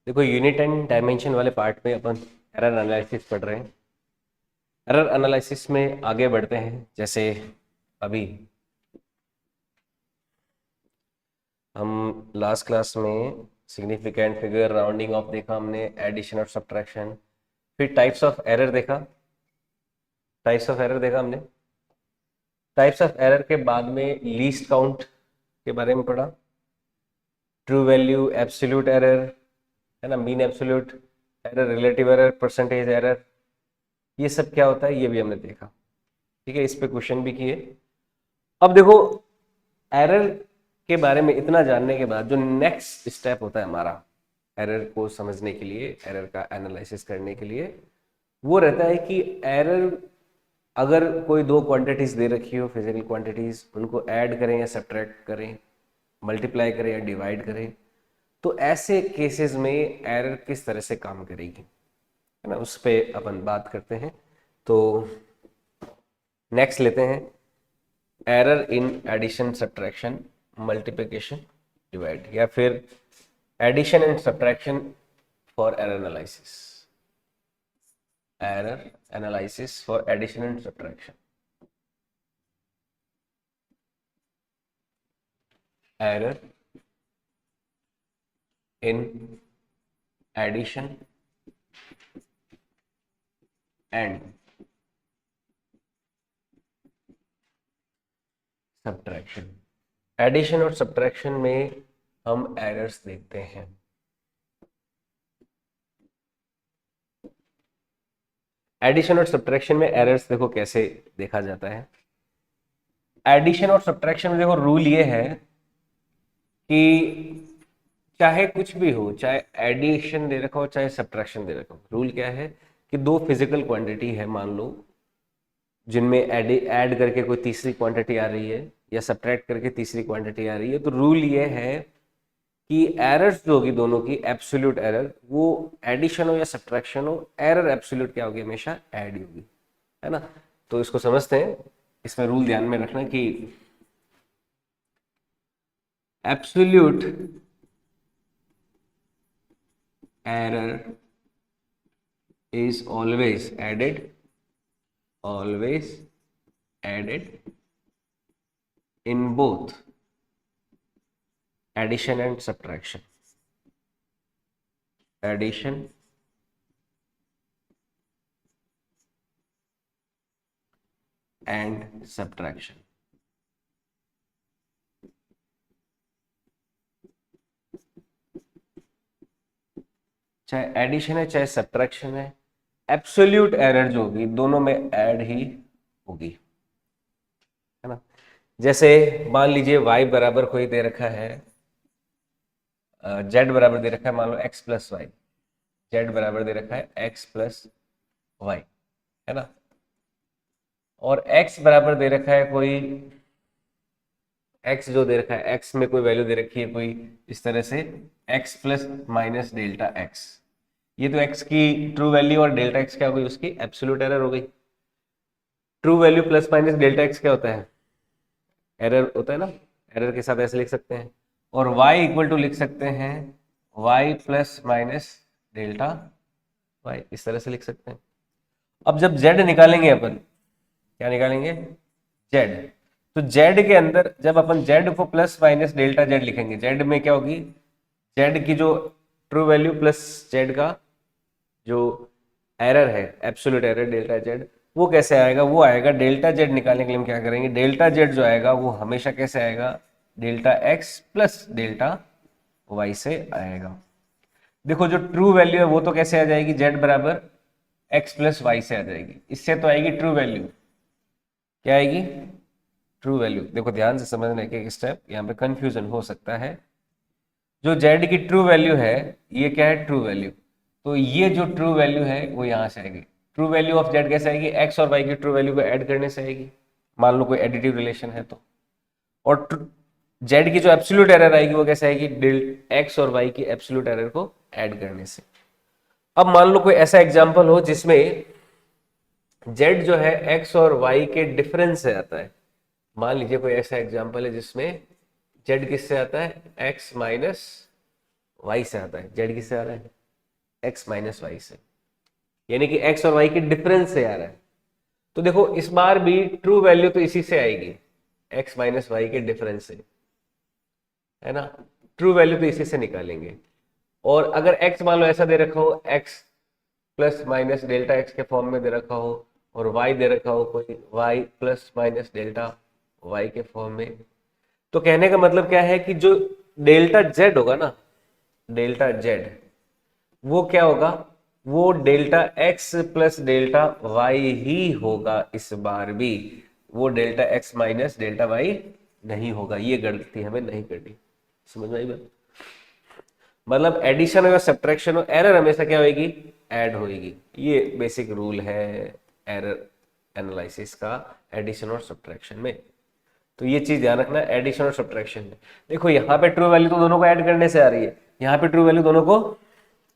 देखो unit and dimension वाले part में अपन एरर एनालिसिस पढ़ रहे हैं। एरर एनालिसिस में आगे बढ़ते हैं। जैसे अभी हम लास्ट क्लास में सिग्निफिकेंट फिगर, राउंडिंग ऑफ देखा हमने, एडिशन और सब्ट्रैक्शन, फिर टाइप्स ऑफ एरर देखा। टाइप्स ऑफ एरर देखा हमने। टाइप्स ऑफ एरर के बाद में लीस्ट काउंट के बारे में पढ़ा। ट्रू वैल्यू, एब्सोल्यूट एरर, है ना, mean absolute error, relative error, percentage error, ये सब क्या होता है ये भी हमने देखा। ठीक है, इस पे क्वेश्चन भी किए। अब देखो, एरर के बारे में इतना जानने के बाद जो नेक्स्ट स्टेप होता है हमारा एरर को समझने के लिए, एरर का एनालिसिस करने के लिए, वो रहता है कि एरर अगर कोई दो क्वांटिटीज दे रखी हो, फिजिकल क्वांटिटीज, उनको ऐड करें या सब्ट्रैक्ट करें, मल्टीप्लाई करें या डिवाइड करें, तो ऐसे केसेस में एरर किस तरह से काम करेगी, है ना, उस पर अपन बात करते हैं। तो नेक्स्ट लेते हैं error in addition, subtraction, multiplication, divide, या फिर addition and subtraction for error analysis. Error analysis for addition and subtraction. Error in addition and subtraction. Addition और सब्ट्रैक्शन में हम एरर्स देखते हैं। एडिशन और सब्ट्रैक्शन में एरर्स देखो कैसे देखा जाता है। एडिशन और सब्ट्रैक्शन में देखो रूल ये है कि चाहे कुछ भी हो, चाहे एडिशन दे रखा हो चाहे सब्ट्रैक्शन दे रखा हो, रूल क्या है कि दो फिजिकल क्वांटिटी है मान लो, जिनमें ऐड करके कोई तीसरी क्वांटिटी आ रही है या सब्ट्रैक्ट करके तीसरी क्वांटिटी आ रही है, तो रूल ये है कि एरर्स जो होगी दोनों की, एब्सोल्यूट एरर, वो एडिशन हो या सब्ट्रैक्शन हो, एरर एब्सोल्यूट क्या होगी, हमेशा ऐड होगी, है ना। तो इसको समझते हैं। इसमें रूल ध्यान में रखना कि absolute error is always added in both addition and subtraction. Addition and subtraction. चाहे एडिशन है चाहे सब्ट्रैक्शन है, एब्सोल्यूट एरर जो होगी दोनों में ऐड ही होगी, है ना। जैसे मान लीजिए y बराबर कोई दे रखा है, z बराबर दे रखा है मान लो x प्लस वाई, z बराबर दे रखा है x प्लस वाई, है ना, और x बराबर दे रखा है कोई, x जो दे रखा है, x में कोई वैल्यू दे रखी है कोई इस तरह से x plus minus delta x, ये तो x की ट्रू वैल्यू और डेल्टा x क्या हो गई, उसकी एब्सोल्यूट एरर हो गई। True value plus minus delta x क्या होता है, एरर होता है ना। एरर के साथ ऐसे लिख सकते हैं। और y इक्वल टू लिख सकते हैं y plus minus delta y, इस तरह से लिख सकते हैं। अब जब z निकालेंगे अपन, क्या निकालेंगे, z, तो z के अंदर जब अपन z को प्लस माइनस डेल्टा z लिखेंगे, z में क्या होगी, z की जो ट्रू वैल्यू प्लस z का जो एरर है, एब्सोल्यूट एरर डेल्टा z, वो कैसे आएगा, वो आएगा डेल्टा z निकालने के लिए हम क्या करेंगे, डेल्टा z जो आएगा वो हमेशा कैसे आएगा, delta x plus delta y से आएगा। देखो जो ट्रू वैल्यू है वो तो कैसे आ जाएगी, z बराबर x प्लस वाई से आ जाएगी, इससे तो आएगी ट्रू वैल्यू, क्या आएगी, ट्रू वैल्यू। देखो ध्यान से समझने, एक एक स्टेप, यहाँ पे कंफ्यूजन हो सकता है। जो z की ट्रू वैल्यू है, ये क्या है, ट्रू वैल्यू, तो ये जो ट्रू वैल्यू है वो यहाँ से आएगी। ट्रू वैल्यू ऑफ z कैसे आएगी, x और y की ट्रू वैल्यू को ऐड करने से आएगी, मान लो कोई एडिटिव रिलेशन है तो। और z की जो एब्सोल्यूट एरर आएगी वो कैसे आएगी, डेल x और y की एब्सोल्यूट एरर को ऐड करने से। अब मान लो कोई ऐसा एग्जांपल हो जिसमें z जो है x और y के डिफरेंस से आता है। मान लीजिए कोई ऐसा एग्जांपल है जिसमें z किससे आता है, x माइनस वाई से आता है, जेड किससे आ रहा है, एक्स माइनस वाई से, यानी कि एक्स और वाई के डिफरेंस से आ रहा है। तो देखो इस बार भी ट्रू वैल्यू तो इसी से आएगी, एक्स माइनस वाई के डिफरेंस से, है ना, ट्रू वैल्यू तो इसी से निकालेंगे। और अगर एक्स मान लो ऐसा दे रखा हो, x plus minus delta x के फॉर्म में दे रखा हो, और वाई दे रखा हो कोई Y plus minus delta Y के फॉर्म में, तो कहने का मतलब क्या है कि जो डेल्टा जेड होगा ना, डेल्टा जेड वो क्या होगा, वो delta X plus delta Y ही होगा इस बार भी, वो delta X minus delta Y नहीं होगा। ये गलती हमें नहीं करनी, समझ में आई बात। मतलब एडिशन और सब्ट्रैक्शन और एरर हमेशा क्या होगी, ऐड होगी। ये बेसिक रूल है एरर एनालिसिस का एडिशन और सब्ट्रैक्शन में। तो ये चीज ध्यान रखना एडिशन और सब्ट्रैक्शन में। देखो यहाँ पे ट्रू वैल्यू तो दोनों को ऐड करने से आ रही है, यहाँ पे ट्रू वैल्यू दोनों को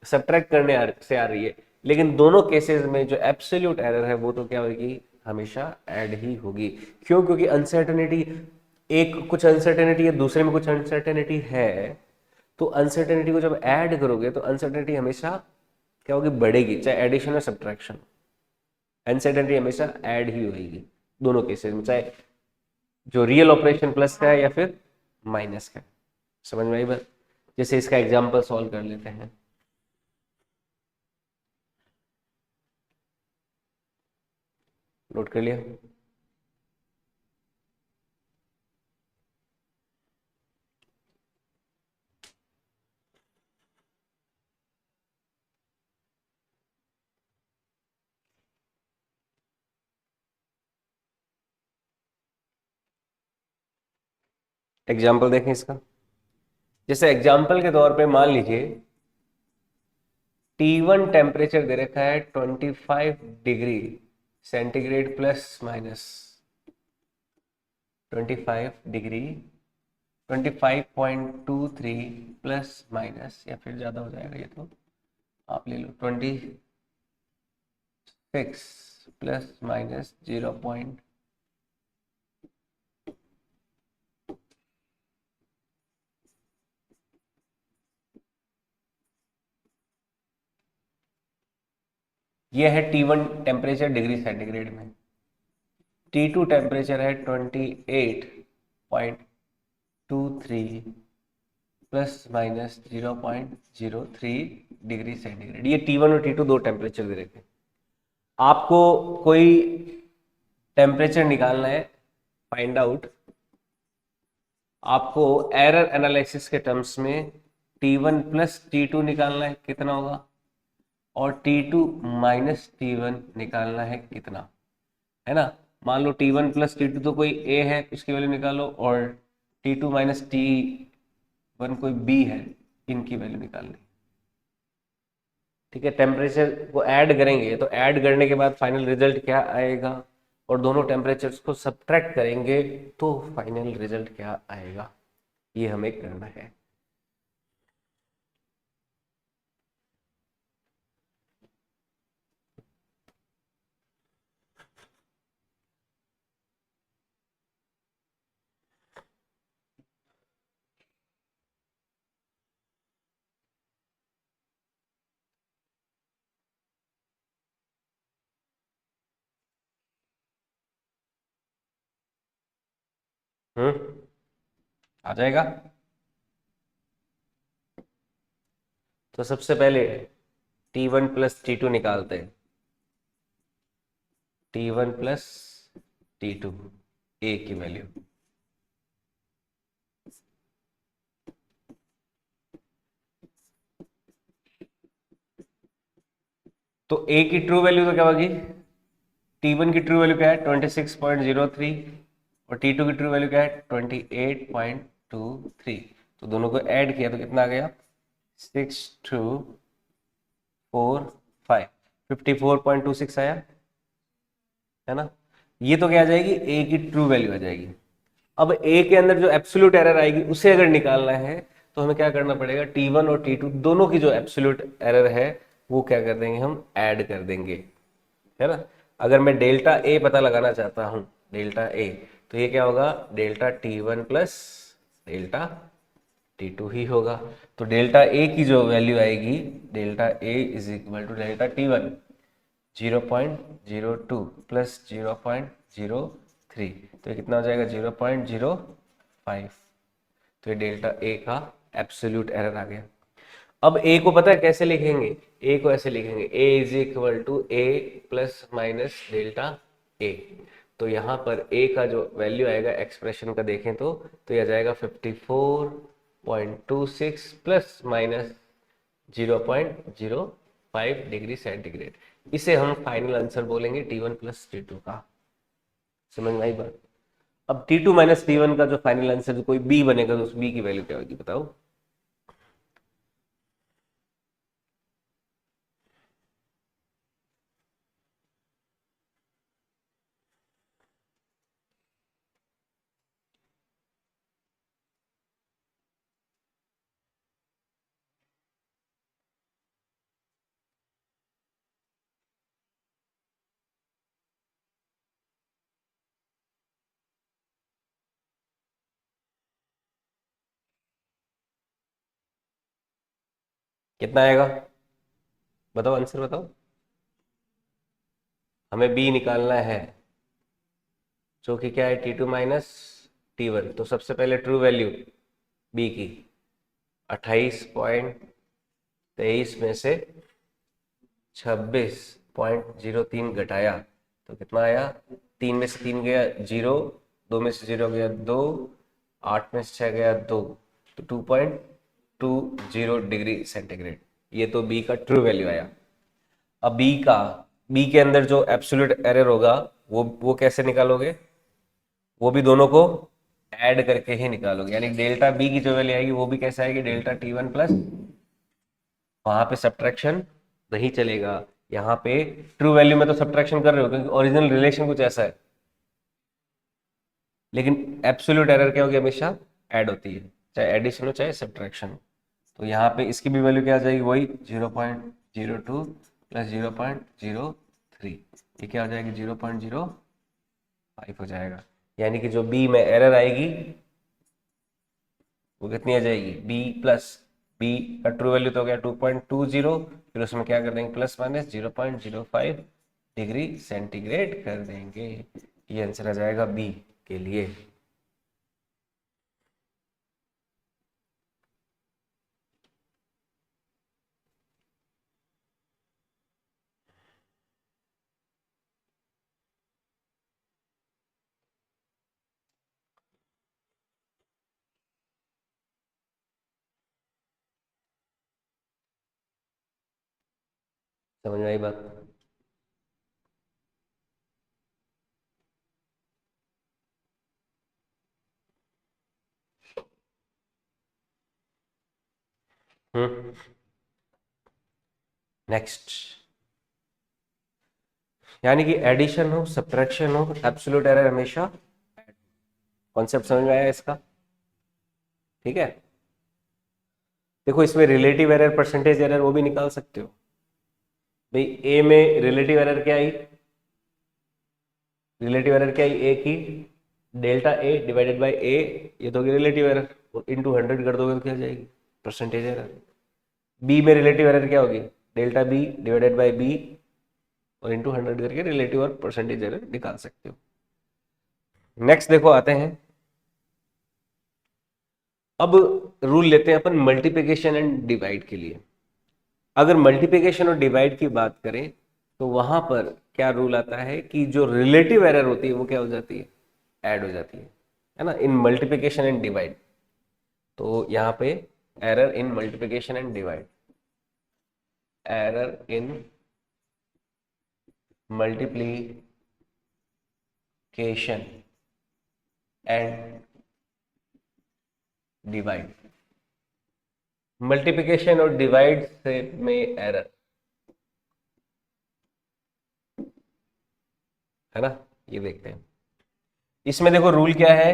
सब्ट्रैक्ट करने से आ रही है, लेकिन दोनों केसेस में जो एब्सोल्यूट एरर है वो तो क्या होगी, हमेशा ऐड ही होगी। क्यों, क्योंकि अनसर्टेनिटी, एक कुछ अनसर्टेनिटी है, दूसरे में कुछ अनसर्टेनिटी है, तो अनसर्टेनिटी को जब ऐड करोगे तो अनसर्टेनिटी हमेशा क्या होगी, बढ़ेगी, चाहे एडिशन या सब्ट्रैक्शन। अनसर्टेनिटी हमेशा ऐड ही होगी दोनों केसेस में, चाहे जो रियल ऑपरेशन प्लस का है या फिर माइनस का है। समझ में आई बात। जैसे इसका एग्जांपल सॉल्व कर लेते हैं। नोट कर लिया। एग्जाम्पल देखें इसका। जैसे एग्जाम्पल के तौर पे मान लीजिए T1 टेम्परेचर दे रखा है 25 degree centigrade plus minus 25 degree 25.23 plus minus, या फिर ज़्यादा हो जाएगा ये तो आप ले लो 26 प्लस माइनस 0. ये है T1 टेम्परेचर डिग्री सेंटीग्रेड में। T2 टेम्परेचर है 28.23 प्लस माइनस 0.03 डिग्री सेंटीग्रेड। ये T1 और T2 दो टेम्परेचर दे रखे। आपको कोई टेम्परेचर निकालना है, फाइंड आउट। आपको एरर एनालिसिस के टर्म्स में T1 प्लस T2 निकालना है, कितना होगा, और T2 माइनस T1 निकालना है कितना, है ना। मान लो T1 प्लस T2 तो कोई A है, इसकी वैल्यू निकालो, और T2 माइनस T1 कोई B है, इनकी वैल्यू निकालनी। ठीक है, टेम्परेचर को ऐड करेंगे तो ऐड करने के बाद फाइनल रिजल्ट क्या आएगा, और दोनों टेम्परेचर्स को सब्ट्रैक्ट करेंगे तो फाइनल रिजल्ट क्या आएगा, ये हमें करना है। आ जाएगा। तो सबसे पहले T1 प्लस T2 निकालते हैं। T1 प्लस T2 ए की वैल्यू, तो ए की ट्रू वैल्यू तो क्या होगी, T1 की ट्रू वैल्यू क्या है 26.03, और T2 की ट्रू वैल्यू क्या है 28.23। तो दोनों को ऐड किया तो कितना आ गया 6245, 54.26 आया, है ना। ये तो क्या आ जाएगी, ए की ट्रू वैल्यू आ जाएगी। अब ए के अंदर जो एब्सोल्यूट एरर आएगी उसे अगर निकालना है तो हमें क्या करना पड़ेगा, T1 और T2 दोनों की जो एब्सोल्यूट एरर है वो क्या कर देंगे, हम ऐड कर देंगे, है ना। अगर मैं डेल्टा ए पता लगाना चाहता हूं, डेल्टा ए, तो ये क्या होगा, delta T1 plus delta T2 ही होगा। तो डेल्टा ए की जो वैल्यू आएगी, delta A is equal to delta T1 0.02 plus 0.03, तो ये कितना हो जाएगा 0.05। तो ये डेल्टा ए का एब्सोल्यूट एरर आ गया। अब ए को पता है कैसे लिखेंगे, ए को ऐसे लिखेंगे, A is equal to A plus minus delta A. तो यहाँ पर ए का जो वैल्यू आएगा एक्सप्रेशन का देखें तो यह आ जाएगा 54.26 प्लस माइनस 0.05 डिग्री सेंटीग्रेड। इसे हम फाइनल आंसर बोलेंगे T1 प्लस T2 का। समझ में आई बात? अब T2 माइनस T1 का जो फाइनल आंसर कोई बी बनेगा तो उस बी की वैल्यू क्या होगी बताओ। कितना आएगा बताओ, आंसर बताओ। हमें बी निकालना है, जो कि क्या है T2 माइनस T1। तो सबसे पहले ट्रू वैल्यू बी की 28.23 में से 26.03 घटाया तो कितना आया, 3 में से 3 गया 0, 2 में से 0 गया 2, 8 में से 6 गया 2, तो 2.20 डिग्री सेंटीग्रेड। ये तो बी का ट्रू वैल्यू आया। अब बी के अंदर जो एब्सोल्यूट एरर होगा वो कैसे निकालोगे, वो भी दोनों को ऐड करके ही निकालोगे। यानी डेल्टा बी की जो वैल्यू आएगी वो भी कैसे आएगी, डेल्टा T1 प्लस, वहां पे सब्ट्रैक्शन नहीं चलेगा। यहाँ पे ट्रू वैल्यू में तो सब्ट्रैक्शन कर रहे हो क्योंकि ओरिजिनल रिलेशन कुछ ऐसा है, लेकिन एब्सोल्यूट एरर क्या होगी, हमेशा ऐड होती है, चाहे एडिशन हो चाहे सब्ट्रैक्शन हो। तो यहाँ पे इसकी भी वैल्यू क्या आ जाएगी, वही 0.02 प्लस 0.03, ये क्या हो जाएगी 0.05 हो जाएगा। यानी कि जो बी में एरर आएगी वो कितनी आ जाएगी, बी प्लस, बी का ट्रू वैल्यू तो हो गया 2.20, फिर उसमें क्या कर देंगे प्लस माइनस 0.05 डिग्री सेंटीग्रेड कर देंगे। ये आंसर आ जाएगा बी के लिए। समझ में आई बात? नेक्स्ट, यानी कि एडिशन हो सब्ट्रैक्शन हो एब्सोल्यूट एरर हमेशा, कॉन्सेप्ट समझ में आया इसका? ठीक है। देखो इसमें रिलेटिव एरर परसेंटेज एरर वो भी निकाल सकते हो भाई। ए में रिलेटिव एरर क्या आई, रिलेटिव एरर क्या आई ए की, डेल्टा ए डिवाइडेड बाय ए, ये तो होगी रिलेटिव एरर, इनटू 100 कर दोगे तो क्या आ जाएगी, परसेंटेज एरर। बी में रिलेटिव एरर क्या होगी, delta B divided by B और इनटू 100 करके रिलेटिव और परसेंटेज एरर निकाल सकते हो। नेक्स्ट देखो आते हैं, अब रूल लेते हैं अपन मल्टीप्लिकेशन एंड डिवाइड के लिए। अगर मल्टीप्लिकेशन और डिवाइड की बात करें तो वहां पर क्या रूल आता है कि जो रिलेटिव एरर होती है वो क्या हो जाती है, ऐड हो जाती है ना, इन मल्टीप्लिकेशन एंड डिवाइड। तो यहाँ पे error in multiplication and divide, error in multiplication and divide, multiplication और डिवाइड से में एरर है ना, ये देखते हैं। इसमें देखो रूल क्या है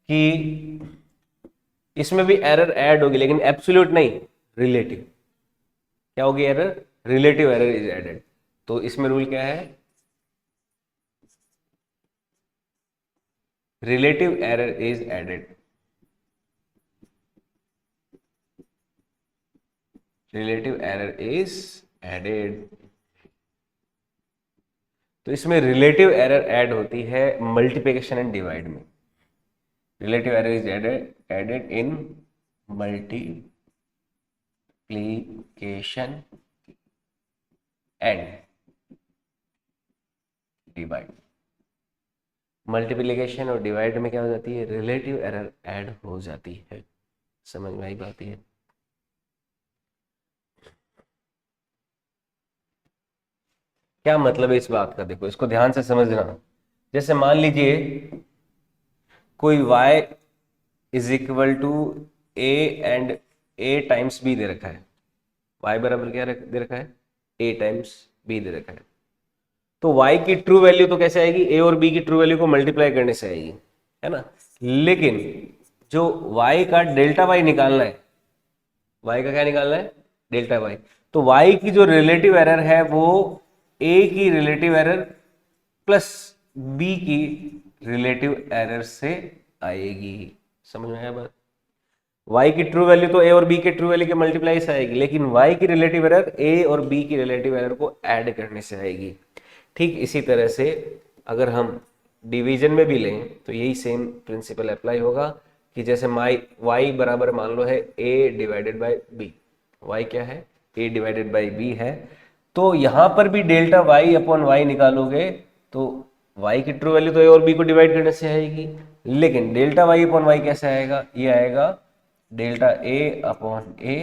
कि इसमें भी एरर ऐड होगी लेकिन एब्सोल्यूट नहीं, रिलेटिव। क्या होगी error, relative error is added. तो इसमें रूल क्या है, relative error is added. Relative error is added. तो इसमें रिलेटिव एरर ऐड होती है मल्टीप्लिकेशन एंड डिवाइड में। Relative error is added in multiplication and divide. Multiplication और डिवाइड में क्या हो जाती है, रिलेटिव एरर ऐड हो जाती है। समझ में आई बात है? क्या मतलब है इस बात का, देखो इसको ध्यान से समझना। जैसे मान लीजिए कोई y is equal to A and A times B दे रखा है। y बराबर क्या दे रखा है, a टाइम्स b दे रखा है। तो y की ट्रू वैल्यू तो कैसे आएगी, a और b की ट्रू वैल्यू को मल्टीप्लाई करने से आएगी, है ना। लेकिन जो y का डेल्टा y निकालना है, y का क्या निकालना है, डेल्टा y। तो y की जो रिलेटिव एरर है वो a की रिलेटिव एरर प्लस b की रिलेटिव एरर से आएगी। समझ में आया बात? y की ट्रू वैल्यू तो a और b के ट्रू वैल्यू के मल्टीप्लाई से आएगी, लेकिन y की रिलेटिव एरर a और b की रिलेटिव एरर को ऐड करने से आएगी। ठीक इसी तरह से अगर हम डिवीजन में भी लें तो यही सेम प्रिंसिपल अप्लाई होगा कि जैसे y बराबर मान लो है a divided by b। y क्या है, a डिवाइडेड बाई b है। तो यहां पर भी डेल्टा y अपॉन y निकालोगे तो y की ट्रू वैल्यू तो a और b को डिवाइड करने से आएगी, लेकिन डेल्टा y अपॉन y कैसे आएगा, ये आएगा delta a upon a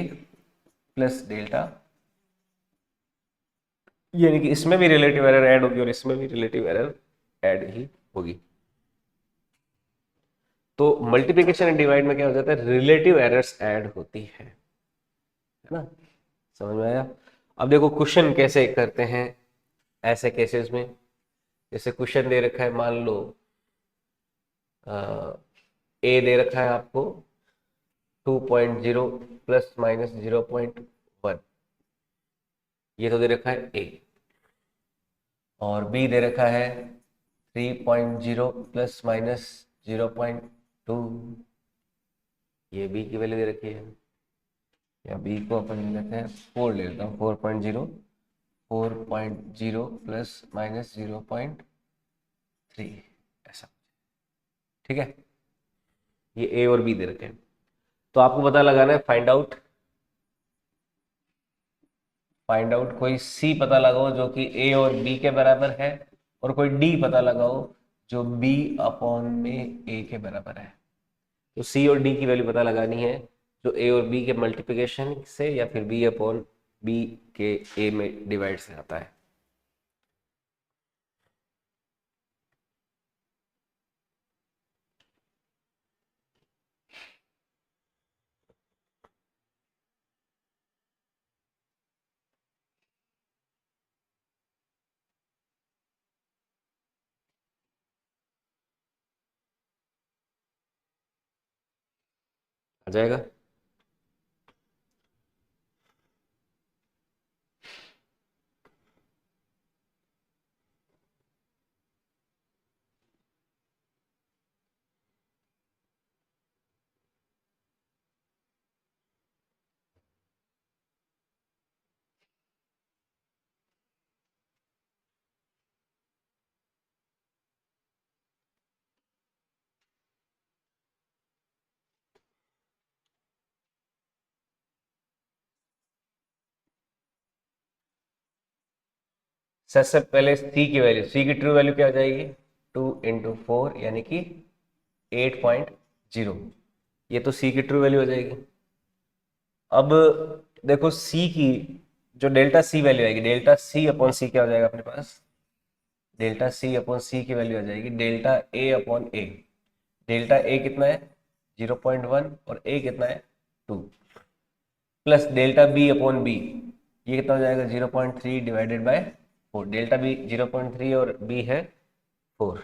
plus delta, यानी कि इसमें भी रिलेटिव एरर ऐड होगी और इसमें भी रिलेटिव एरर ऐड ही होगी। तो मल्टीप्लिकेशन एंड डिवाइड में क्या हो जाता है, रिलेटिव एरर्स ऐड होती है ना। समझ में आया? अब देखो क्वेश्चन कैसे करते हैं ऐसे केसेस में। जैसे क्वेश्चन दे रखा है, मान लो ए दे रखा है आपको 2.0 प्लस माइनस 0.1, ये तो दे रखा है ए, और बी दे रखा है 3.0 प्लस माइनस 0.2, ये बी की वैल्यू दे रखी है। या बी को अपन ले लेते हैं 4, ले लेता हूँ 4.0 प्लस माइनस 0.3 ऐसा, ठीक है। ये ए और बी दे रखे हैं, तो आपको पता लगाना है फाइंड आउट कोई सी पता लगाओ जो कि ए और बी के बराबर है, और कोई डी पता लगाओ जो बी अपॉन में ए के बराबर है। तो सी और डी की वैल्यू पता लगानी है जो ए और बी के मल्टीप्लिकेशन से या फिर बी अपॉन बी के ए में डिवाइड से आता है। आ जाएगा? सबसे पहले सी की वैल्यू, सी की ट्रू वैल्यू क्या हो जाएगी, 2 × 4 यानी कि 8.0, ये तो सी की ट्रू वैल्यू हो जाएगी। अब देखो सी की जो डेल्टा सी वैल्यू आएगी, डेल्टा सी अपॉन सी क्या हो जाएगा अपने पास, डेल्टा सी अपॉन सी की वैल्यू आ जाएगी delta A upon A. Delta A कितना है 0.1 और ए कितना है 2, plus delta B upon B, ये कितना हो जाएगा 0.3 डिवाइडेड बाय 4। डेल्टा बी 0.3 और बी है 4।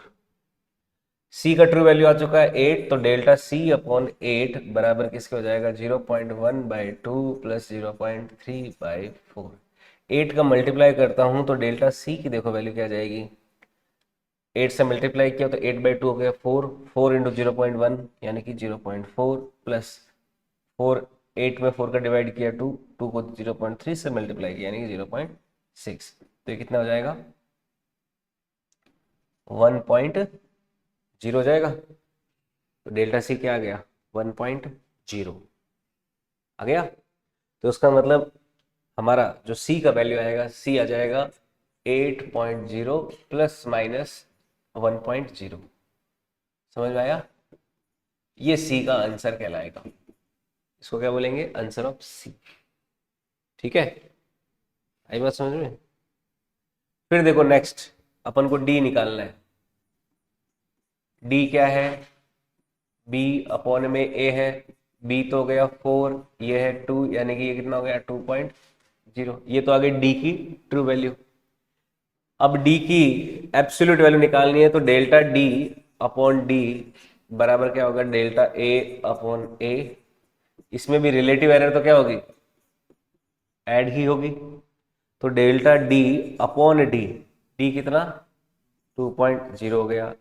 सी का ट्रू वैल्यू आ चुका है 8, तो डेल्टा सी अपॉन 8 बराबर किसके हो जाएगा 0.1/2 प्लस 0.3/4। 8 का मल्टीप्लाई करता हूं तो डेल्टा सी की देखो वैल्यू क्या आ जाएगी, 8 से मल्टीप्लाई किया तो 8/2 हो गया 4, 4 × 0.1 यानी कि 0.4 प्लस 4 8 में 4 का डिवाइड किया 2, 2 को 0.3 से मल्टीप्लाई किया यानी कि 0.6, तो ये कितना हो जाएगा 1.0 हो जाएगा। तो डेल्टा सी क्या आ गया 1.0 आ गया। तो उसका मतलब हमारा जो सी का वैल्यू आएगा, सी आ जाएगा 8.0 प्लस माइनस 1.0। समझ में आया? ये सी का आंसर कहलाएगा। इसको क्या बोलेंगे? आंसर ऑफ सी। ठीक है, आई बात समझ में? फिर देखो नेक्स्ट अपन को डी निकालना है। डी क्या है? बी अपॉन में ए है। बी तो हो गया 4, ये है 2, यानी कि ये कितना हो गया 2.0। ये तो आ गई डी की ट्रू वैल्यू। अब डी की एब्सोल्यूट वैल्यू निकालनी है, तो डेल्टा डी अपॉन डी बराबर क्या होगा डेल्टा ए अपॉन ए। इसमें भी रिलेटिव एरर तो क्या होगी? ऐड ही होगी। तो delta D upon D, D कितना 2.0 हो गया,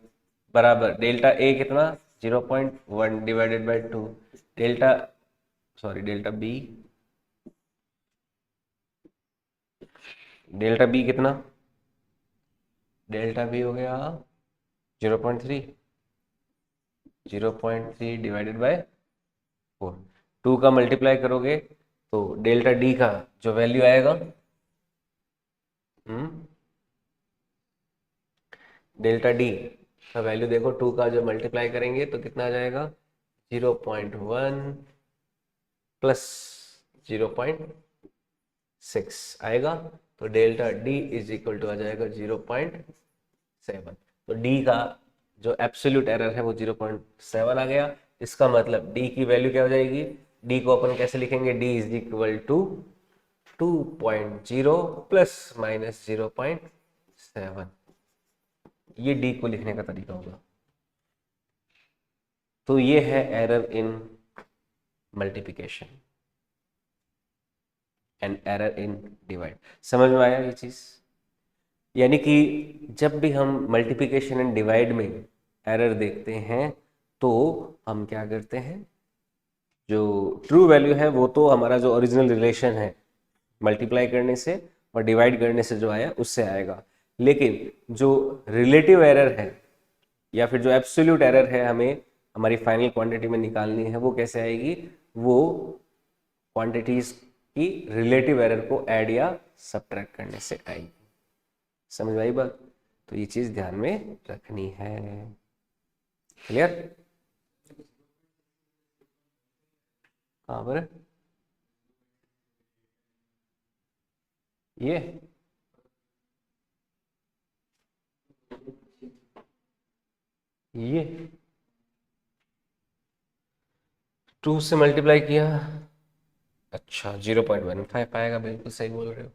बराबर डेल्टा ए कितना 0.1 divided by 2, delta delta B, delta B कितना? डेल्टा बी हो गया 0.3, 0.3 डिवाइडेड बाय 4, 2 का मल्टीप्लाई करोगे तो डेल्टा डी का जो वैल्यू आएगा, डेल्टा डी का वैल्यू देखो, 2 का जो मल्टीप्लाई करेंगे तो कितना आ जाएगा 0.1 प्लस 0.6 आएगा। तो delta D is equal to आ जाएगा 0.7। तो डी का जो एब्सोल्यूट एरर है वो 0.7 आ गया। इसका मतलब डी की वैल्यू क्या हो जाएगी? डी को अपन कैसे लिखेंगे? D is equal to 2.0 plus minus 0.7। ये डी को लिखने का तरीका होगा। तो ये है error in multiplication and error in divide. समझ में आया ये चीज? यानी कि जब भी हम मल्टीप्लिकेशन एंड डिवाइड में एरर देखते हैं तो हम क्या करते हैं, जो ट्रू वैल्यू है वो तो हमारा जो ओरिजिनल रिलेशन है मल्टीप्लाई करने से और डिवाइड करने से जो आया उससे आएगा, लेकिन जो रिलेटिव एरर है या फिर जो एब्सोल्यूट एरर है हमें हमारी फाइनल क्वांटिटी में निकालनी है, वो कैसे आएगी? वो क्वांटिटीज की रिलेटिव एरर को ऐड या सब्ट्रैक्ट करने से आएगी। समझ आई बात? तो ये चीज ध्यान में रखनी है। क्लियर? कहाँ पर ये? ये 2 से मल्टीप्लाई किया, अच्छा 0.15 आएगा, बिल्कुल सही बोल रहे हो।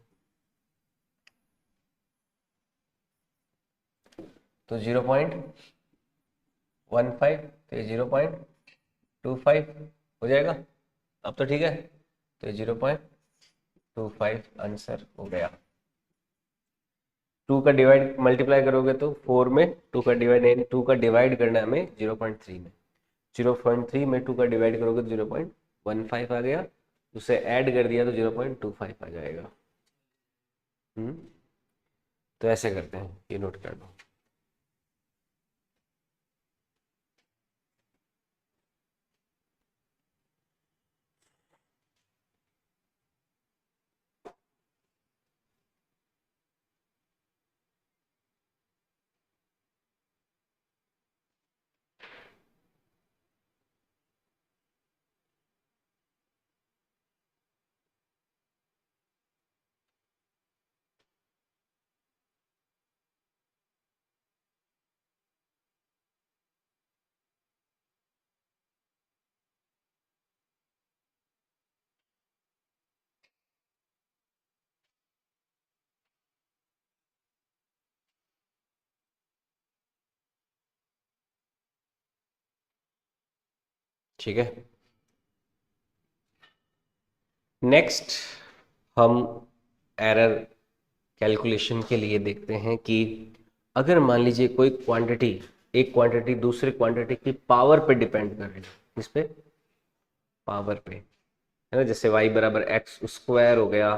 तो 0.15 तो ये 0.25 हो जाएगा। अब तो ठीक है, तो ये 0.25 आंसर हो गया। 2 का डिवाइड मल्टीप्लाई करोगे तो 4 में 2 का डिवाइड नहीं, 2 का डिवाइड करना है हमें 0.3 में, 0.3 में 2 का डिवाइड करोगे तो 0.15 आ गया, उसे ऐड कर दिया तो 0.25 आ जाएगा। तो ऐसे करते हैं, ये नोट कर लो। ठीक है, नेक्स्ट हम एरर कैलकुलेशन के लिए देखते हैं कि अगर मान लीजिए कोई क्वांटिटी, एक क्वांटिटी दूसरी क्वांटिटी की पावर पे डिपेंड कर रही है, इस पे पावर पे, है ना, जैसे y बराबर एक्स स्क्वायर हो गया,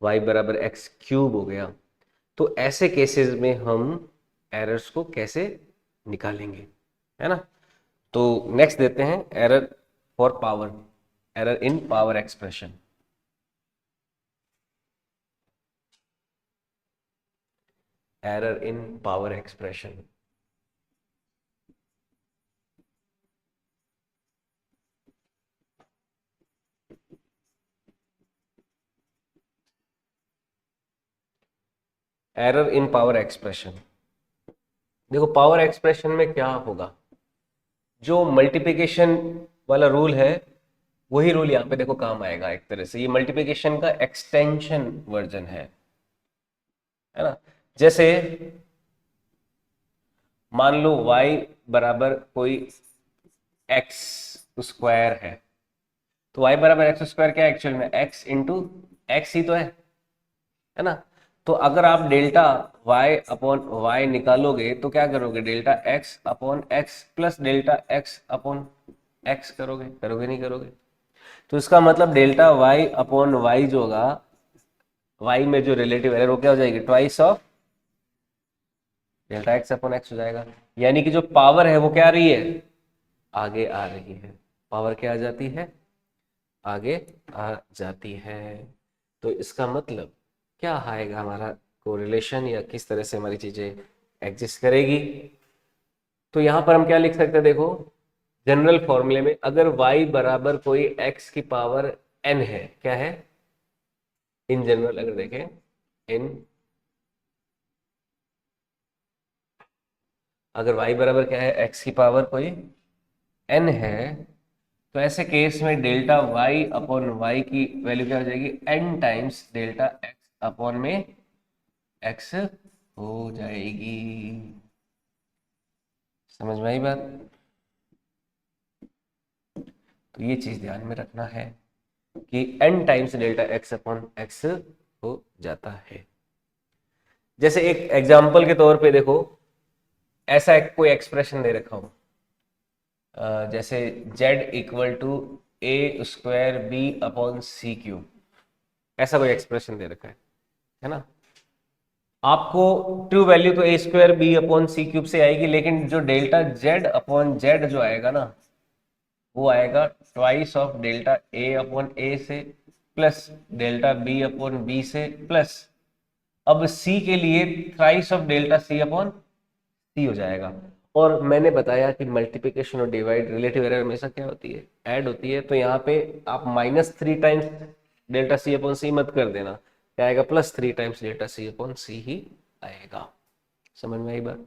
y बराबर एक्स क्यूब हो गया। तो ऐसे केसेस में हम एरर्स को कैसे निकालेंगे, है ना। तो नेक्स्ट देते हैं error for power, error in power expression. Error in power expression. Error in power expression, देखो पावर एक्सप्रेशन में क्या होगा, जो मल्टीप्लिकेशन वाला रूल है वही रूल यहाँ पे देखो काम आएगा। एक तरह से ये मल्टीप्लिकेशन का एक्सटेंशन वर्जन है ना। जैसे मान लो y बराबर कोई x स्क्वायर तो y बराबर एक्स स्क्वायर क्या है एक्चुअल में, x इंटू एक्स ही तो है ना। तो अगर आप डेल्टा y अपॉन y निकालोगे तो क्या करोगे, delta x upon x plus delta x upon x करोगे, करोगे नहीं करोगे। तो इसका मतलब डेल्टा y अपॉन y जो होगा, y में जो रिलेटिव एरर वो क्या हो जाएगी, twice of delta x upon x हो जाएगा। यानी कि जो पावर है वो क्या आ रही है, आगे आ रही है। पावर क्या आ जाती है, आगे आ जाती है। तो इसका मतलब क्या आएगा हमारा कोरिलेशन, या किस तरह से हमारी चीजें एग्जिस्ट करेगी। तो यहां पर हम क्या लिख सकते हैं, देखो जनरल फॉर्मूले में अगर y बराबर कोई x की पावर n है, क्या है इन जनरल, अगर देखें इन, अगर y बराबर क्या है x की पावर कोई n है, तो ऐसे केस में डेल्टा y अपॉन y की वैल्यू क्या हो जाएगी, n times delta x upon में x हो जाएगी। समझ में आई बात। तो ये चीज ध्यान में रखना है कि n times delta x upon x हो जाता है। जैसे एक एग्जाम्पल के तौर पे देखो, ऐसा एक कोई एक्सप्रेशन दे रखा हो, जैसे z equal to A square B upon C cube, ऐसा कोई एक्सप्रेशन दे रखा है ना। आपको ट्रू वैल्यू तो ए square B upon C cube से आएगी, लेकिन जो डेल्टा जेड अपॉन जेड जो आएगा ना, वो आएगा twice of delta A upon A से, plus delta B upon B से, प्लस अब सी के लिए thrice of delta C upon C हो जाएगा। और मैंने बताया कि मल्टीप्लिकेशन और डिवाइड रिलेटिव एरर हमेशा क्या होती है, ऐड होती है। तो यहाँ पे आप -3 टाइम्स डेल्टा सी अपॉन सी मत कर देना, क्या आएगा, +3 टाइम्स डेल्टा सी अपॉन सी ही आएगा। समझ में आई बात,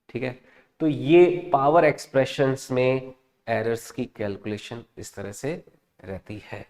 ठीक है। तो ये पावर एक्सप्रेशंस में एरर्स की कैलकुलेशन इस तरह से रहती है।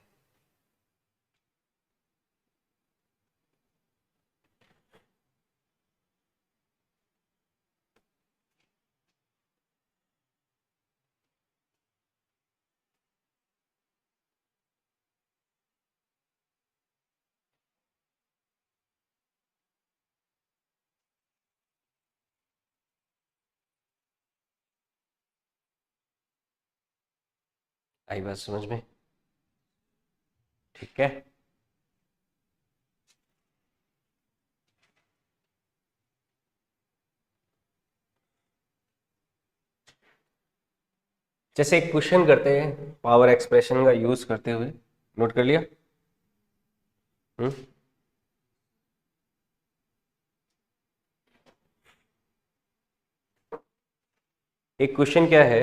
आई बात समझ में, ठीक है। जैसे एक क्वेश्चन करते हैं पावर एक्सप्रेशन का यूज करते हुए, नोट कर लिया। हम्म। एक क्वेश्चन क्या है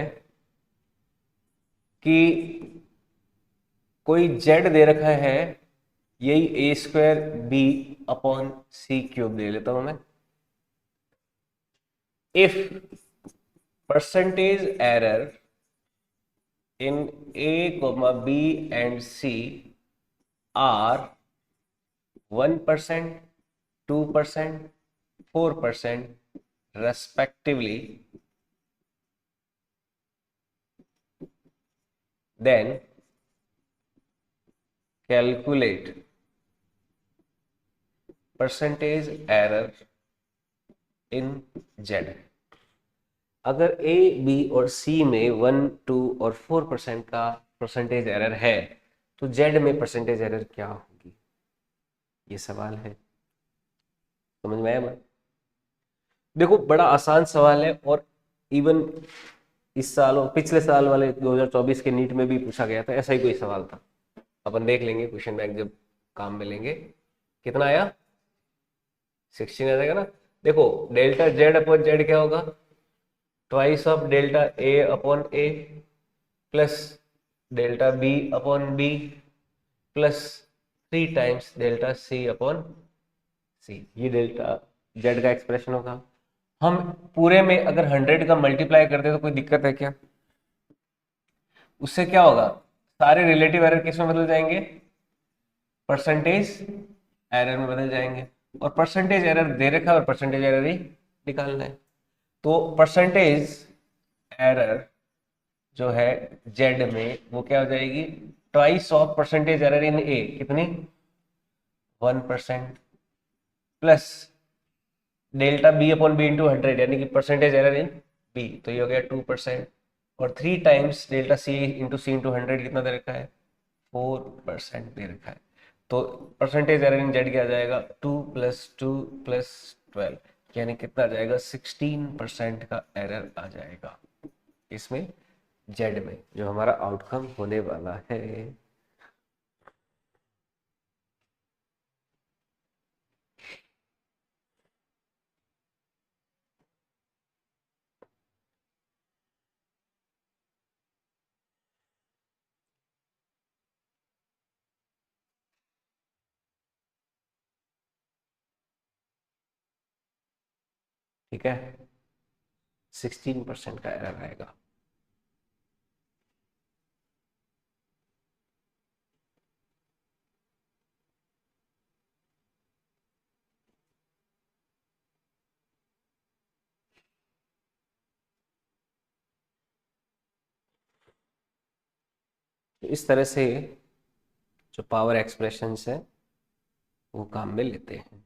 कि कोई जेड दे रखा है, यही A square B upon C cube दे लेता हूं मैं। If percentage error in A comma B and C are 1%, 2%, 4% respectively, then calculate percentage error in Z। अगर ए बी और सी में 1, 2 और 4% का परसेंटेज एरर है, तो जेड में परसेंटेज एरर क्या होगी, ये सवाल है। समझ में आया बात? देखो बड़ा आसान सवाल है, और इवन इस साल और पिछले साल वाले 2024 के नीट में भी पूछा गया था, ऐसा ही कोई सवाल था। अपन देख लेंगे क्वेश्चन बैंक जब काम में लेंगे। कितना आया? 16 आ जाएगा ना। देखो डेल्टा जेड अपॉन जेड क्या होगा, twice of delta A upon A plus delta B upon B plus 3 times delta C upon C. ये डेल्टा जेड का एक्सप्रेशन होगा। हम पूरे में अगर 100 का मल्टीप्लाई करते तो कोई दिक्कत है क्या? उससे क्या होगा, सारे रिलेटिव एरर किस में बदल जाएंगे, परसेंटेज एरर में बदल जाएंगे। और परसेंटेज एरर दे रखा है और परसेंटेज एरर ही निकालना है। तो परसेंटेज एरर जो है जेड में वो क्या हो जाएगी, twice of percentage error in A, कितनी, 1%, plus delta B upon B into 100 यानी कि परसेंटेज एरर इन बी, तो ये हो गया 2%। और 3 टाइम्स डेल्टा सी इंटू सी इंटू 100 कितना दे रखा है, 4% दे रखा है। तो परसेंटेज एरर इन जेड क्या आ जाएगा, 2 + 2 + 12, यानी कितना आ जाएगा, 16% का एरर आ जाएगा इसमें जेड में, जो हमारा आउटकम होने वाला है। ठीक है, 16% का एरर आएगा। तो इस तरह से जो पावर एक्सप्रेशंस है वो काम में लेते हैं।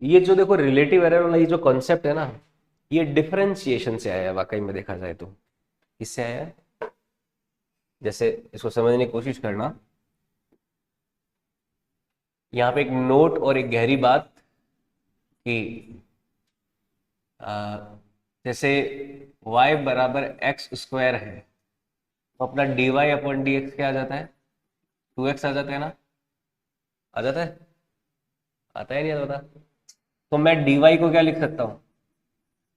ये जो देखो रिलेटिव एरर वाला ये जो कॉन्सेप्ट है ना, ये डिफरेंशिएशन से आया है वाकई में, देखा जाए तो किससे आया है। जैसे इसको समझने की कोशिश करना, यहाँ पे एक नोट और एक गहरी बात कि जैसे y बराबर एक्स स्क्वायर है, तो अपना dy अपॉन डी एक्स क्या आ जाता है, 2x आ जाता है ना, आ जाता है, आता है नहीं आता? तो मैं dy को क्या लिख सकता हूँ,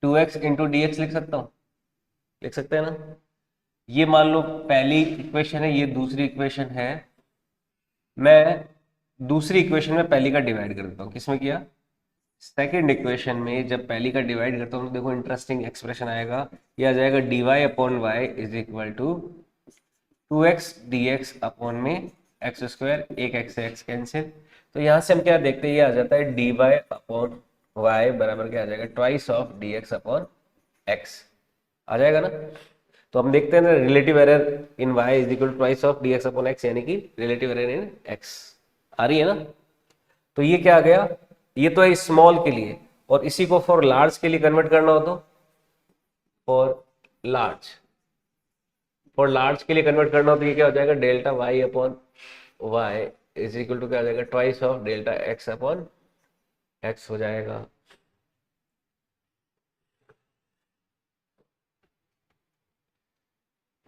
2x इंटू डी एक्स लिख सकता हूँ, लिख सकते हैं ना। ये मान लो पहली इक्वेशन है, ये दूसरी इक्वेशन है। मैं दूसरी इक्वेशन में पहली का डिवाइड कर देता हूँ, किसमें किया, सेकेंड इक्वेशन में जब पहली का डिवाइड करता हूँ तो देखो इंटरेस्टिंग एक्सप्रेशन आएगा, ये आ जाएगा dy upon Y is equal to 2x dx upon में एक्स स्क्वायर, एक एक्स से एक्स कैंसिल। तो यहाँ से हम क्या देखते हैं, ये आ जाता है dy अपॉन वाई बराबर क्या आ जाएगा, twice of dx upon x आ जाएगा ना। तो हम देखते हैं ना, relative error in y is equal to twice of dx upon x, यानी कि रिलेटिव एरर इन x आ रही है ना। तो ये क्या आ गया, ये तो है स्मॉल के लिए, और इसी को फॉर लार्ज के लिए कन्वर्ट करना हो तो फॉर लार्ज, फॉर लार्ज के लिए कन्वर्ट करना हो तो ये क्या हो जाएगा, delta Y upon Y is equal to क्या हो जाएगा, twice of delta x upon x हो जाएगा।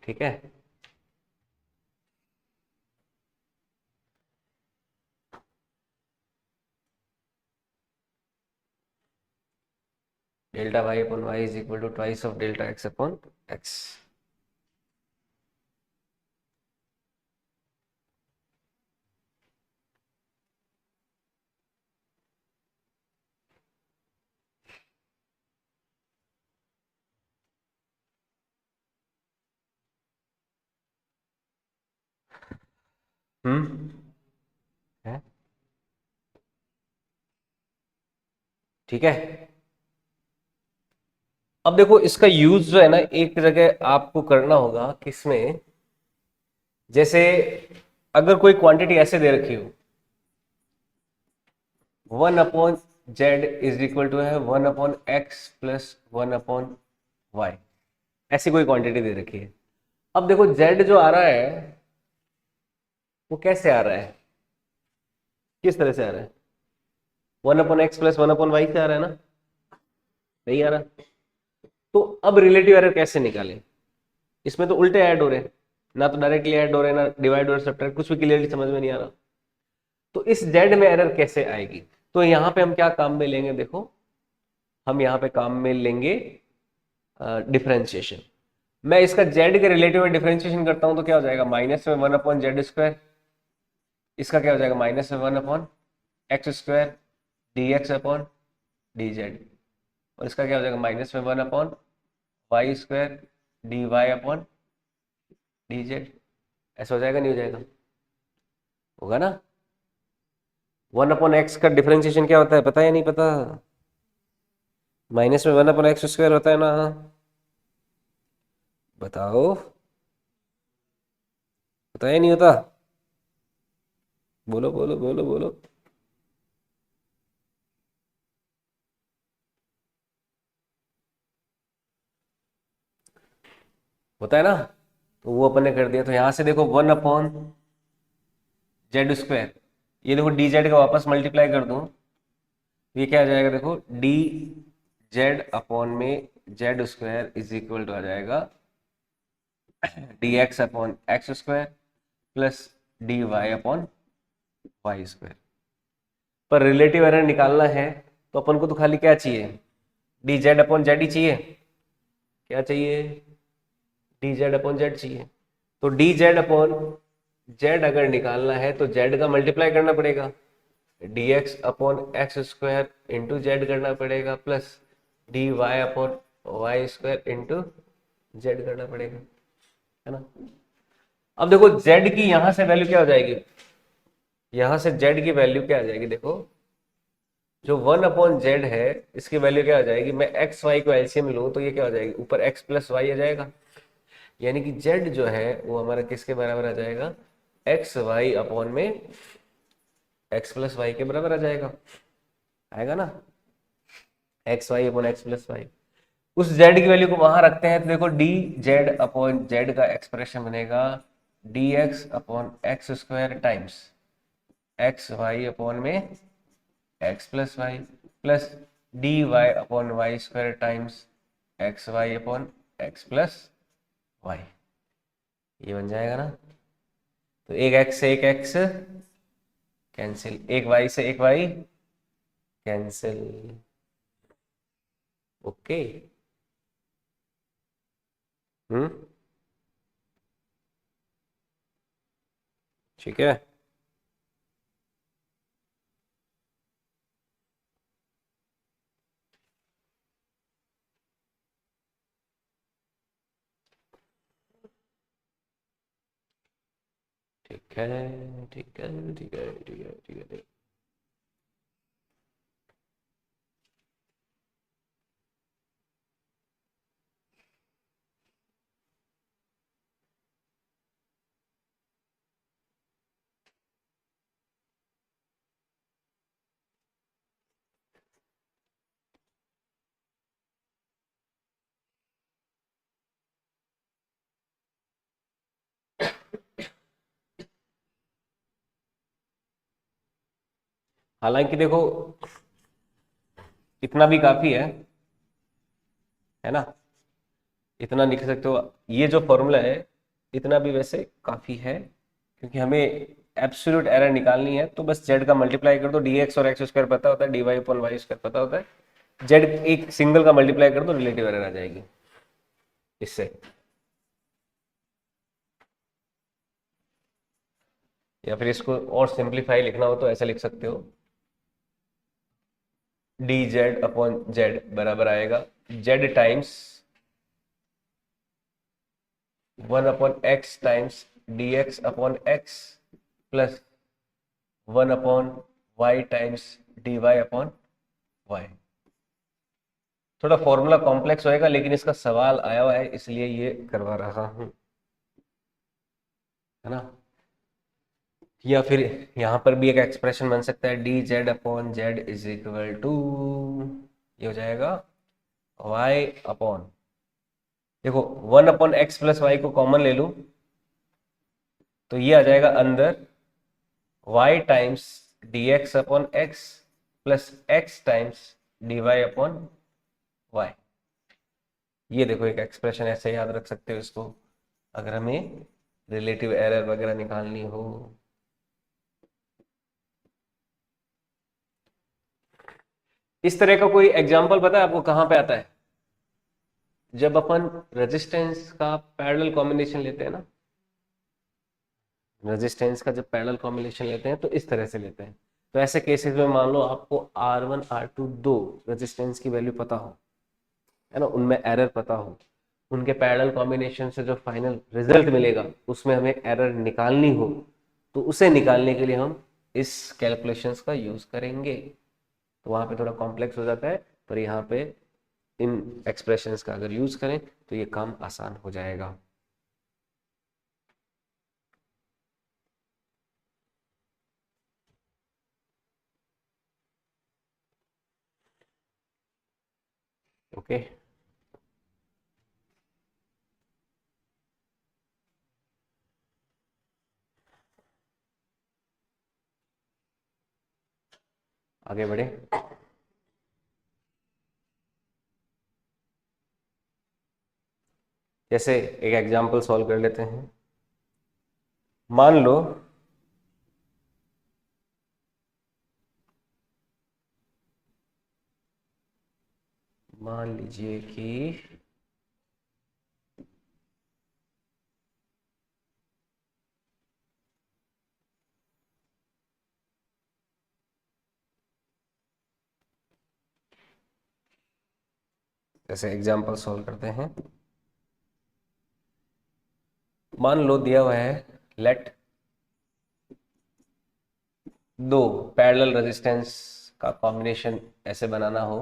ठीक है, delta Y upon Y is equal to twice of delta x upon x. हम्म, ठीक है। अब देखो इसका यूज जो है ना एक जगह आपको करना होगा, किसमें, जैसे अगर कोई क्वांटिटी ऐसे दे रखी हो 1/z इज इक्वल टू है 1/x प्लस 1/y, ऐसी कोई क्वांटिटी दे रखी है। अब देखो z जो आ रहा है वो कैसे आ रहा है, किस तरह से आ रहा है, 1/x प्लस 1/y से आ रहा है ना, नहीं आ रहा। तो अब रिलेटिव एरर कैसे निकालें, इसमें तो उल्टे ऐड हो रहे हैं, ना तो डायरेक्टली ऐड हो रहे हैं, ना डिवाइड और सब्ट्रैक्ट, कुछ भी क्लियरली समझ में नहीं आ रहा। तो इस z में एरर कैसे आएगी, तो यहाँ पे हम क्या काम में लेंगे, देखो हम यहाँ पे काम में लेंगे डिफरेंशिएशन। मैं इसका z के रिलेटिव में डिफरेंशिएशन करता हूं तो क्या हो जाएगा, माइनस में 1/z², इसका क्या हो जाएगा माइनस में 1/x² dx/dz, और इसका क्या हो जाएगा माइनस में 1/y² dy/dz। ऐसा हो जाएगा नहीं हो जाएगा, होगा ना। 1/x का डिफरेंशिएशन क्या होता है पता है या नहीं पता, माइनस में 1/x² होता है ना, बताओ, पता है नहीं होता, बोलो बोलो बोलो बोलो। होता है ना, तो वो अपन ने कर दिया। तो यहां से देखो 1/z², ये देखो dz का वापस मल्टीप्लाई कर दूं, ये क्या आ जाएगा, देखो dz/में z² इज इक्वल टू आ जाएगा dx/x² प्लस dy/y²। पर रिलेटिव एरर निकालना है तो अपन को तो खाली क्या चाहिए, dz/z ही चाहिए, क्या चाहिए, dz/z चाहिए। तो dz/z अगर निकालना है तो z का मल्टीप्लाई करना पड़ेगा, dx/x² इंटू जेड करना पड़ेगा, प्लस dy/y² इंटू जेड करना पड़ेगा, है ना। अब देखो z की यहां से वैल्यू क्या हो जाएगी, यहां से z की वैल्यू क्या आ जाएगी, देखो जो 1/z है इसकी वैल्यू क्या आ जाएगी, मैं एक्स वाई को एलसीएम लूं तो ये क्या हो जाएगी, ऊपर x प्लस वाई आ जाएगा, यानी कि z जो है वो हमारा किसके बराबर आ जाएगा, एक्स वाई अपॉन में x प्लस वाई के बराबर आ जाएगा, आएगा ना, X Y upon x plus Y. उस z की वैल्यू को वहां रखते हैं तो देखो dz/z का एक्सप्रेशन बनेगा dx/x² times x Y upon में x plus y plus dy/y² times x Y upon x plus y, ये बन जाएगा ना। तो एक x से एक x कैंसिल, एक y से एक y कैंसिल, ओके। हम्म, ठीक है। ठीक है ठीक है ठीक है ठीक है ठीक है। हालांकि देखो इतना भी काफी है ना, इतना लिख सकते हो, ये जो फॉर्मूला है इतना भी वैसे काफी है, क्योंकि हमें एब्सोल्यूट एरर निकालनी है तो बस z का मल्टीप्लाई कर दो, dx और x² पता होता है, dy/y² पता होता है, z एक सिंगल का मल्टीप्लाई कर दो रिलेटिव एरर आ जाएगी इससे। या फिर इसको और सिंप्लीफाई लिखना हो तो ऐसा लिख सकते हो, dz/z बराबर आएगा z times 1/x times dx/x plus 1/y times dy/y। थोड़ा फॉर्मूला कॉम्प्लेक्स होएगा, लेकिन इसका सवाल आया हुआ है इसलिए ये करवा रहा हूं, है ना। या फिर यहां पर भी एक एक्सप्रेशन बन सकता है, D Z upon Z is equal to, ये हो जाएगा वाई अपॉन, देखो 1/x+y को कॉमन ले लूं तो ये आ जाएगा अंदर y times dx upon x plus x times dy upon y। ये देखो एक एक्सप्रेशन ऐसे याद रख सकते हो इसको, अगर हमें रिलेटिव एरर वगैरह निकालनी हो। इस तरह का कोई एग्जांपल पता है आपको कहां पे आता है? जब अपन रेजिस्टेंस का पैरेलल कॉम्बिनेशन लेते हैं ना, रेजिस्टेंस का जब पैरेलल कॉम्बिनेशन लेते हैं तो इस तरह से लेते हैं। तो ऐसे केसेस में मान लो आपको R1 R2 दो रेजिस्टेंस की वैल्यू पता हो, है ना, उनमें एरर पता हो, उनके पैरेलल कॉम्बिनेशन से जो फाइनल रिजल्ट मिलेगा उसमें हमें एरर निकालनी हो, तो उसे निकालने के लिए हम इस कैलकुलेशंस का यूज करेंगे। तो वहां पे थोड़ा कॉम्प्लेक्स हो जाता है, पर यहाँ पे इन एक्सप्रेशंस का अगर यूज करें तो ये काम आसान हो जाएगा। ओके, आगे बढ़े। जैसे एक एग्जांपल सॉल्व कर लेते हैं। मान लो मान लीजिए कि जैसे एग्जांपल सॉल्व करते हैं। मान लो दिया हुआ है, लेट दो पैरेलल रेजिस्टेंस का कॉम्बिनेशन ऐसे बनाना हो,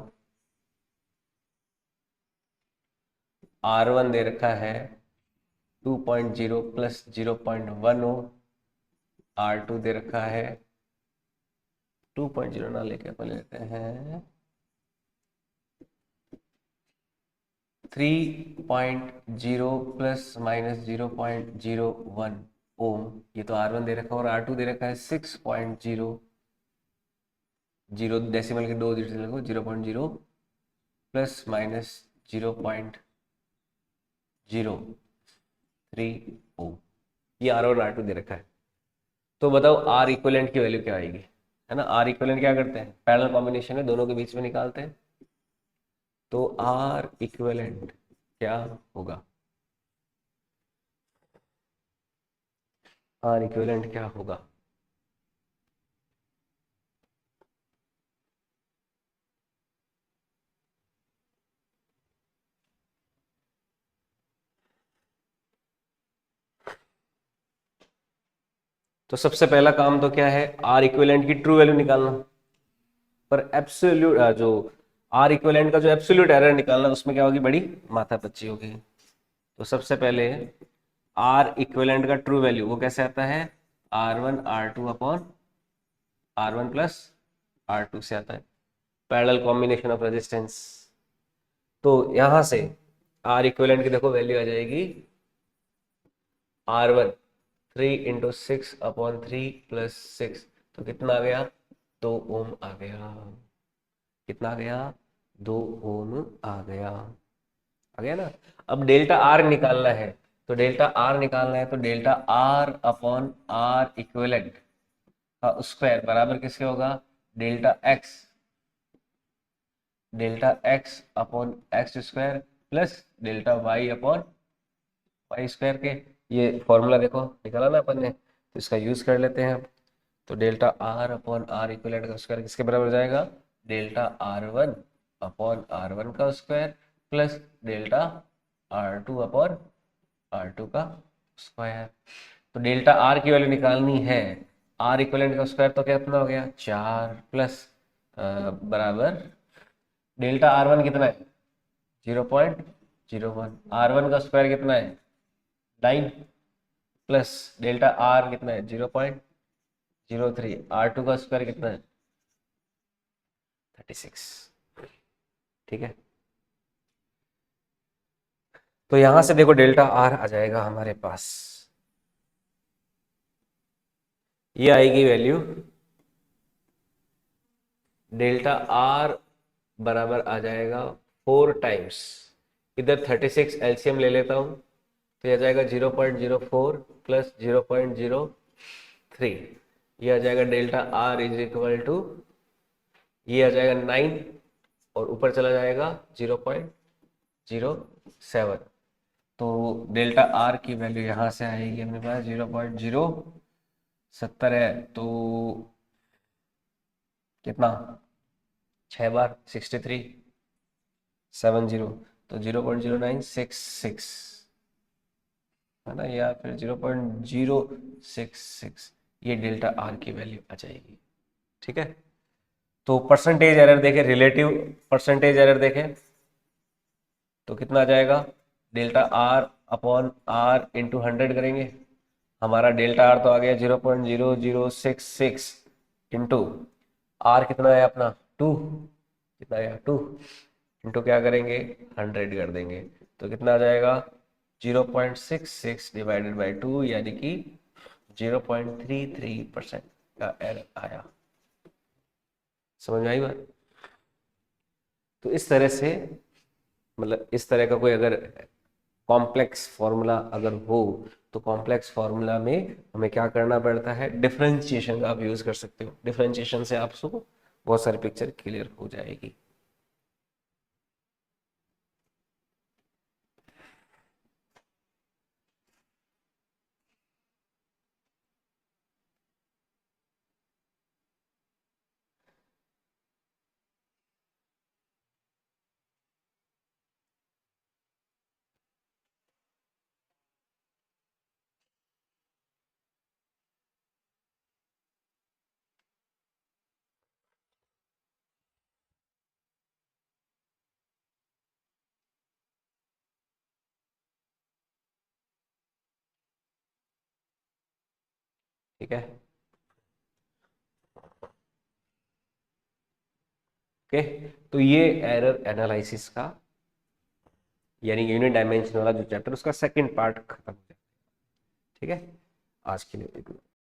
R1 दे रखा है 2.0 प्लस 0.1 ओम, R2 दे रखा है 2.0 ना लेके अपन लेते हैं 3.0 प्लस माइनस 0.01 ओम। ये तो R1 दे रखा है, और R2 दे रखा है 6.0, जीरो डेसिमल के दो डिजिट लगो, 0.0 प्लस माइनस 0.03 ओम। ये R1 और R2 दे रखा है। तो बताओ R इक्विवेलेंट की वैल्यू क्या आएगी, है ना। R इक्विवेलेंट क्या करते हैं, पैरेलल कॉम्बिनेशन है, दोनों के बीच में निकालते हैं। तो R इक्विवेलेंट क्या होगा, R इक्विवेलेंट क्या होगा? तो सबसे पहला काम तो क्या है, R इक्विवेलेंट की ट्रू वैल्यू निकालना। पर एब्सोल्यूट जो R इक्विवेलेंट का जो एब्सोल्यूट एरर निकालना, उसमें क्या होगी, बड़ी माथापच्ची होगी। तो सबसे पहले R इक्विवेलेंट का ट्रू वैल्यू वो कैसे आता है, R1 R2 upon R1 plus R2 से आता है, पैरेलल कॉम्बिनेशन ऑफ रेजिस्टेंस। तो यहां से R इक्विवेलेंट की देखो वैल्यू आ जाएगी R1 3 × 6/3 प्लस 6, तो कितना आ गया, 2 ओम आ गया। कितना आ गया, 2 ओम आ गया ना। अब डेल्टा आर निकालना है, तो डेल्टा आर निकालना है तो delta R upon R equivalent का स्क्वायर बराबर किसके होगा, delta x upon X square plus delta Y upon Y square के। ये फॉर्मूला देखो निकाला ना अपन ने, तो इसका यूज कर लेते हैं अब। तो delta R upon R equivalent का स्क्वायर किसके बराबर हो जाएगा, डेल्टा R1 अपॉन R1 का square plus delta R2 upon R2 का स्क्वायर। तो डेल्टा आर की वैल्यू निकालनी है, आर इक्विवेलेंट का स्क्वायर तो कितना हो गया 4 प्लस बराबर डेल्टा R1 कितना है 0.01। R1 का स्क्वायर कितना है 9 प्लस डेल्टा आर कितना है 0.03। R2 का स्क्वायर कितना है 36। ठीक है, तो यहां से देखो डेल्टा आर आ जाएगा हमारे पास, ये आएगी वैल्यू डेल्टा आर बराबर आ जाएगा 4 टाइम्स, इधर 36 एलसीएम ले लेता हूं तो ये आ जाएगा 0.04 प्लस 0.03, ये आ जाएगा delta R is equal to, ये आ जाएगा 9 और ऊपर चला जाएगा 0.07। तो डेल्टा आर की वैल्यू यहाँ से आएगी अपने पास 0.070 है, तो कितना 6 बार 6370, तो 0.0966 है ना, या फिर 0.066, ये डेल्टा आर की वैल्यू आ जाएगी। ठीक है, तो परसेंटेज एरर देखें, रिलेटिव परसेंटेज एरर देखें तो कितना आ जाएगा, delta R upon R into 100 करेंगे, हमारा डेल्टा आर तो आ गया 0.0066 इंटू आर कितना है अपना 2, कितना आया 2 इंटू क्या करेंगे 100 कर देंगे, तो कितना आ जाएगा 0.66 डिवाइडेड बाई 2 यानी कि 0.33% का एरर आया। समझ में आई बात? तो इस तरह से, मतलब इस तरह का कोई अगर कॉम्प्लेक्स फॉर्मूला अगर हो तो कॉम्प्लेक्स फॉर्मूला में हमें क्या करना पड़ता है, डिफरेंशिएशन का आप यूज कर सकते हो। डिफरेंशिएशन से आपको बहुत सारी पिक्चर क्लियर हो जाएगी। ठीक है, ओके, तो ये एरर एनालिसिस का यानी यूनिट डायमेंशन वाला जो चैप्टर उसका सेकंड पार्ट खत्म हो गया। ठीक है, आज के लिए इतना।